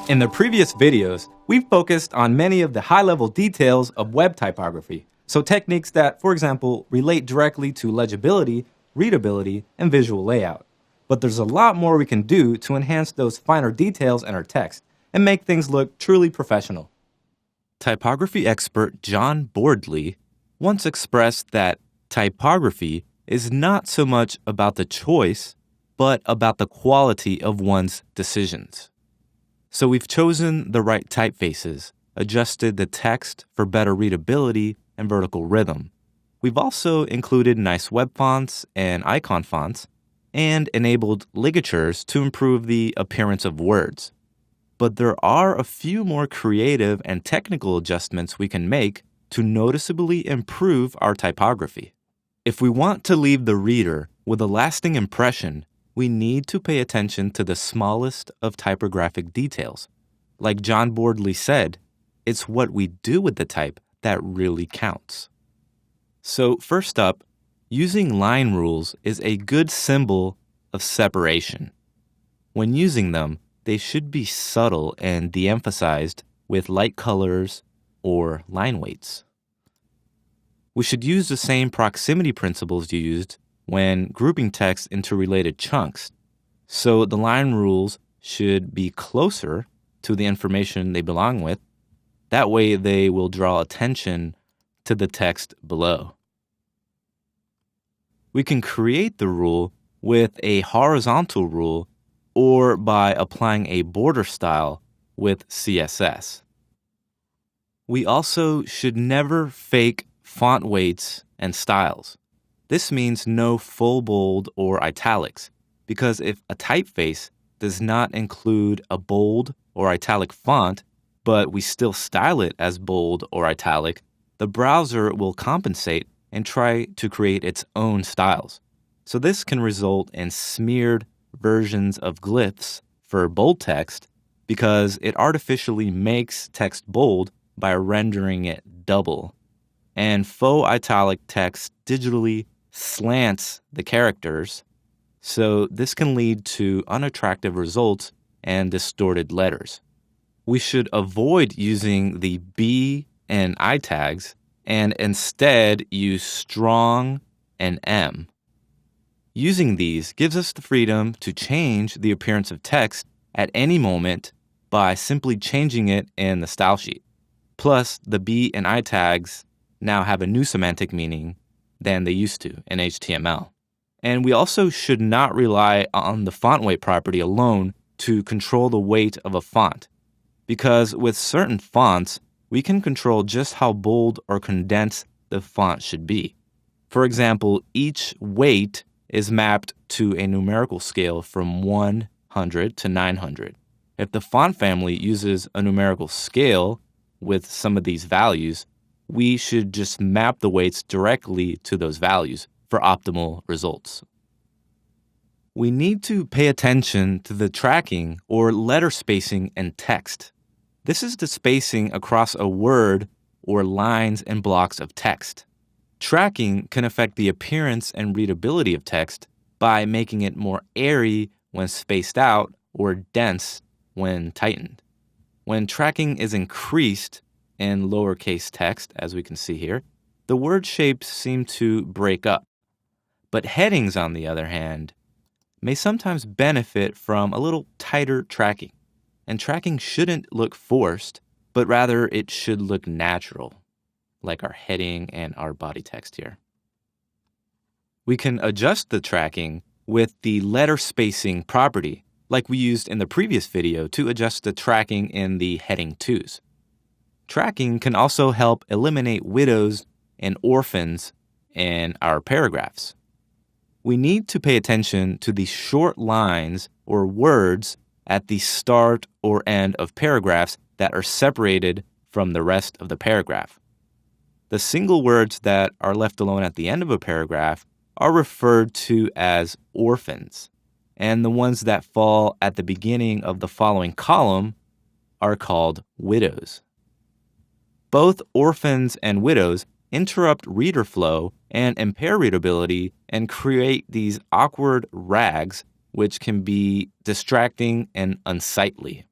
In the previous videos, we've focused on many of the high-level details of web typography, so techniques that, for example, relate directly to legibility, readability, and visual layout. But there's a lot more we can do to enhance those finer details in our text and make things look truly professional. Typography expert John Boardley once expressed that typography is not so much about the choice, but about the quality of one's decisions. So we've chosen the right typefaces, adjusted the text for better readability and vertical rhythm. We've also included nice web fonts and icon fonts, and enabled ligatures to improve the appearance of words. But there are a few more creative and technical adjustments we can make to noticeably improve our typography. If we want to leave the reader with a lasting impression, we need to pay attention to the smallest of typographic details. Like John Boardley said, it's what we do with the type that really counts. So first up, using line rules is a good symbol of separation. When using them, they should be subtle and de-emphasized with light colors or line weights. We should use the same proximity principles used when grouping text into related chunks. So the line rules should be closer to the information they belong with. That way they will draw attention to the text below. We can create the rule with a horizontal rule or by applying a border style with CSS. We also should never fake font weights and styles. This means no full bold or italics, because if a typeface does not include a bold or italic font, but we still style it as bold or italic, the browser will compensate and try to create its own styles. So this can result in smeared versions of glyphs for bold text because it artificially makes text bold by rendering it double. And faux italic text digitally slants the characters, so this can lead to unattractive results and distorted letters. We should avoid using the B and I tags and instead use strong and M. Using these gives us the freedom to change the appearance of text at any moment by simply changing it in the style sheet. Plus, the B and I tags now have a new semantic meaning than they used to in HTML. And we also should not rely on the font weight property alone to control the weight of a font, because with certain fonts, we can control just how bold or condensed the font should be. For example, each weight is mapped to a numerical scale from 100 to 900. If the font family uses a numerical scale with some of these values, we should just map the weights directly to those values for optimal results. We need to pay attention to the tracking or letter spacing in text. This is the spacing across a word or lines and blocks of text. Tracking can affect the appearance and readability of text by making it more airy when spaced out or dense when tightened. When tracking is increased in lowercase text, as we can see here, the word shapes seem to break up. But headings, on the other hand, may sometimes benefit from a little tighter tracking. And tracking shouldn't look forced, but rather it should look natural, like our heading and our body text here. We can adjust the tracking with the letter spacing property, like we used in the previous video to adjust the tracking in the heading 2s. Tracking can also help eliminate widows and orphans in our paragraphs. We need to pay attention to the short lines or words at the start or end of paragraphs that are separated from the rest of the paragraph. The single words that are left alone at the end of a paragraph are referred to as orphans, and the ones that fall at the beginning of the following column are called widows. Both orphans and widows interrupt reader flow and impair readability and create these awkward rags which can be distracting and unsightly.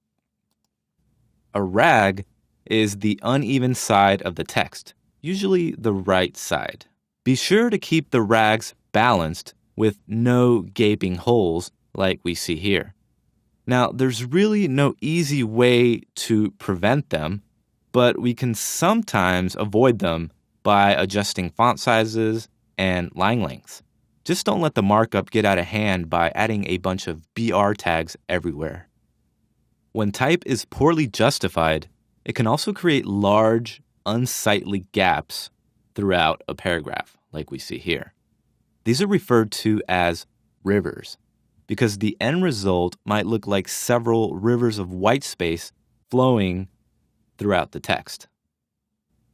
A rag is the uneven side of the text, usually the right side. Be sure to keep the rags balanced with no gaping holes like we see here. Now, there's really no easy way to prevent them, but we can sometimes avoid them by adjusting font sizes and line lengths. Just don't let the markup get out of hand by adding a bunch of BR tags everywhere. When type is poorly justified, it can also create large, unsightly gaps throughout a paragraph, like we see here. These are referred to as rivers, because the end result might look like several rivers of white space flowing throughout the text,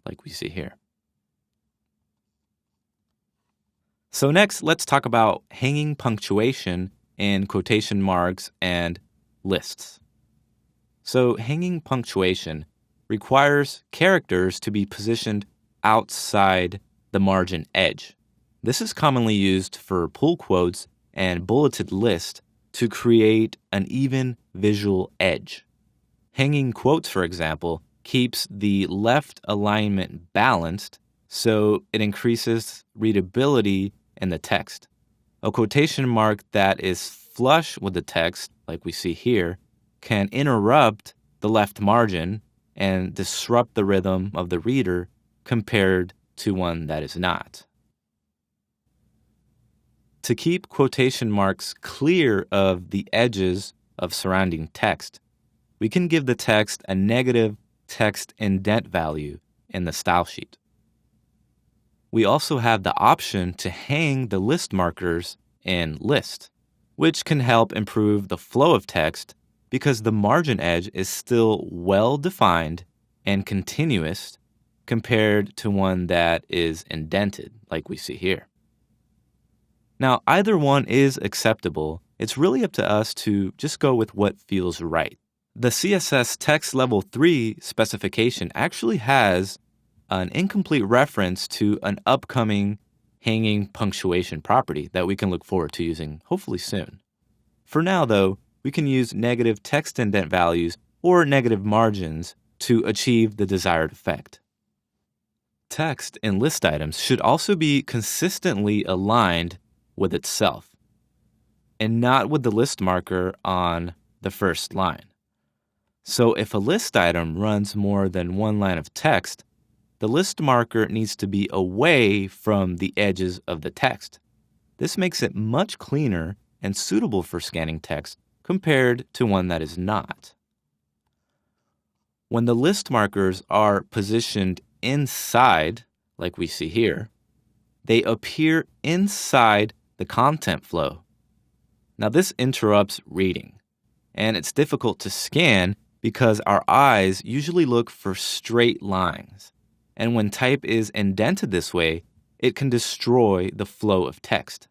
like we see here. So next, let's talk about hanging punctuation in quotation marks and lists. So hanging punctuation requires characters to be positioned outside the margin edge. This is commonly used for pull quotes and bulleted lists to create an even visual edge. Hanging quotes, for example, keeps the left alignment balanced, so it increases readability in the text. A quotation mark that is flush with the text, like we see here, can interrupt the left margin and disrupt the rhythm of the reader compared to one that is not. To keep quotation marks clear of the edges of surrounding text, we can give the text a negative text indent value in the style sheet. We also have the option to hang the list markers in list, which can help improve the flow of text because the margin edge is still well-defined and continuous compared to one that is indented, like we see here. Now, either one is acceptable. It's really up to us to just go with what feels right. The CSS Text Level 3 specification actually has an incomplete reference to an upcoming hanging punctuation property that we can look forward to using hopefully soon. For now, though, we can use negative text indent values or negative margins to achieve the desired effect. Text in list items should also be consistently aligned with itself and not with the list marker on the first line. So if a list item runs more than one line of text, the list marker needs to be away from the edges of the text. This makes it much cleaner and suitable for scanning text compared to one that is not. When the list markers are positioned inside, like we see here, they appear inside the content flow. Now this interrupts reading, and it's difficult to scan because our eyes usually look for straight lines. And when type is indented this way, it can destroy the flow of text.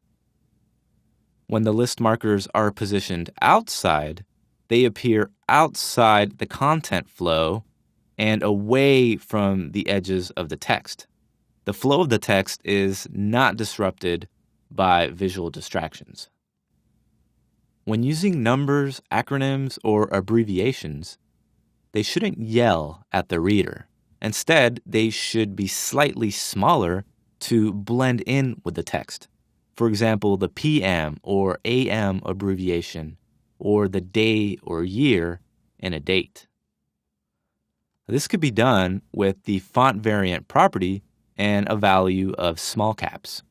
When the list markers are positioned outside, they appear outside the content flow and away from the edges of the text. The flow of the text is not disrupted by visual distractions. When using numbers, acronyms, or abbreviations, they shouldn't yell at the reader. Instead, they should be slightly smaller to blend in with the text. For example, the PM or AM abbreviation, or the day or year in a date. This could be done with the font variant property and a value of small caps.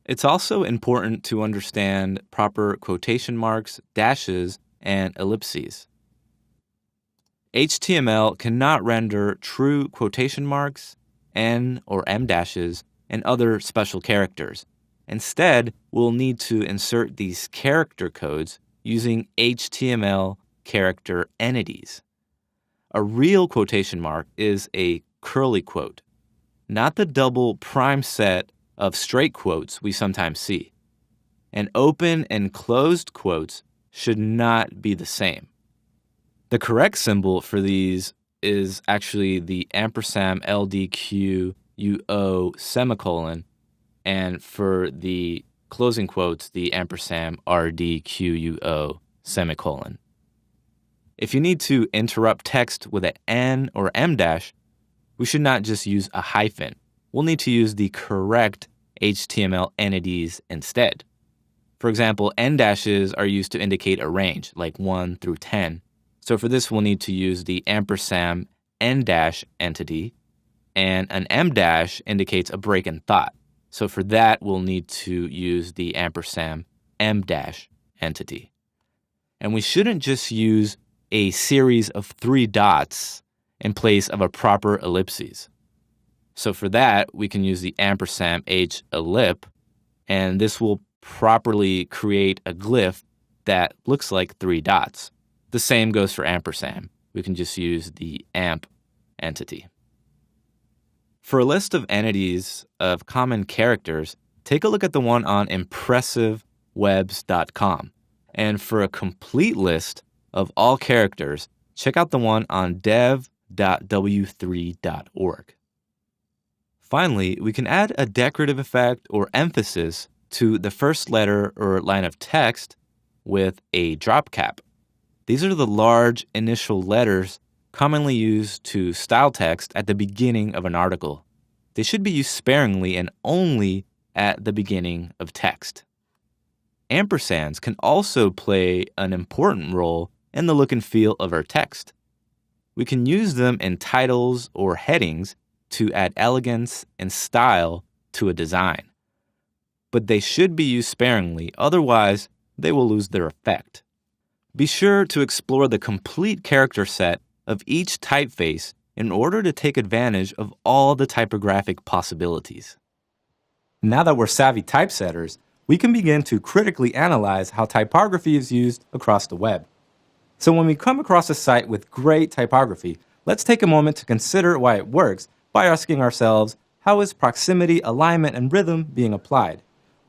It's also important to understand proper quotation marks, dashes, and ellipses. HTML cannot render true quotation marks, N or M dashes, and other special characters. Instead, we'll need to insert these character codes using HTML character entities. A real quotation mark is a curly quote, not the double prime set of straight quotes we sometimes see. And open and closed quotes should not be the same. The correct symbol for these is actually the ampersand LDQUO semicolon, and for the closing quotes, the ampersand RDQUO semicolon. If you need to interrupt text with an N or M dash, we should not just use a hyphen. We'll need to use the correct HTML entities instead. For example, N dashes are used to indicate a range, like 1 through 10. So for this, we'll need to use the ampersand N dash entity, and an M dash indicates a break in thought. So for that, we'll need to use the ampersand M dash entity. And we shouldn't just use a series of 3 dots in place of a proper ellipses. So for that, we can use the ampersand H ellip, and this will properly create a glyph that looks like 3 dots. The same goes for ampersand. We can just use the amp entity. For a list of entities of common characters, take a look at the one on impressivewebs.com. And for a complete list of all characters, check out the one on dev.w3.org. Finally, we can add a decorative effect or emphasis to the first letter or line of text with a drop cap. These are the large initial letters commonly used to style text at the beginning of an article. They should be used sparingly and only at the beginning of text. Ampersands can also play an important role in the look and feel of our text. We can use them in titles or headings to add elegance and style to a design. But they should be used sparingly, otherwise they will lose their effect. Be sure to explore the complete character set of each typeface in order to take advantage of all the typographic possibilities. Now that we're savvy typesetters, we can begin to critically analyze how typography is used across the web. So when we come across a site with great typography, let's take a moment to consider why it works by asking ourselves, how is proximity, alignment, and rhythm being applied?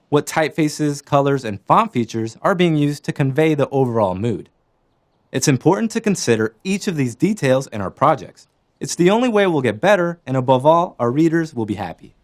What typefaces, colors, and font features are being used to convey the overall mood? It's important to consider each of these details in our projects. It's the only way we'll get better, and above all, our readers will be happy.